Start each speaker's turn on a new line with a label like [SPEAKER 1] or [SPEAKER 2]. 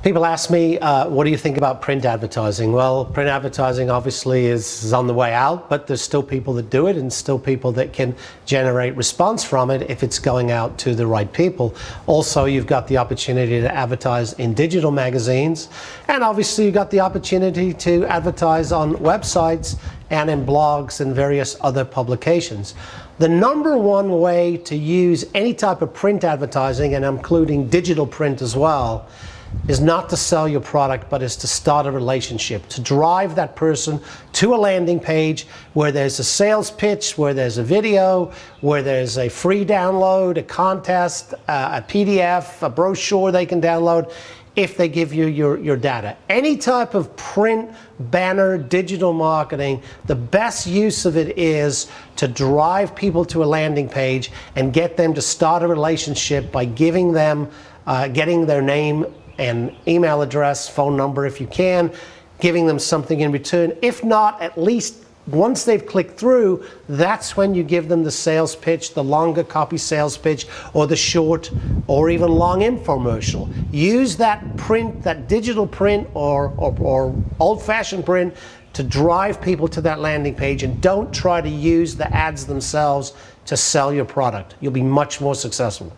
[SPEAKER 1] People ask me, what do you think about print advertising? Well, print advertising obviously is on the way out, but there's still people that do it and still people that can generate response from it if it's going out to the right people. Also, you've got the opportunity to advertise in digital magazines, and obviously you've got the opportunity to advertise on websites and in blogs and various other publications. The number one way to use any type of print advertising, and including digital print as well, is not to sell your product, but is to start a relationship, to drive that person to a landing page where there's a sales pitch, where there's a video, where there's a free download, a contest, a PDF, a brochure they can download if they give you your data. Any type of print, banner, digital marketing, the best use of it is to drive people to a landing page and get them to start a relationship by giving them, getting their name and email address, phone number if you can, giving them something in return. If not, at least once they've clicked through, that's when you give them the sales pitch, the longer copy sales pitch, or the short or even long infomercial. Use that print, that digital print or old-fashioned print to drive people to that landing page, and don't try to use the ads themselves to sell your product. You'll be much more successful.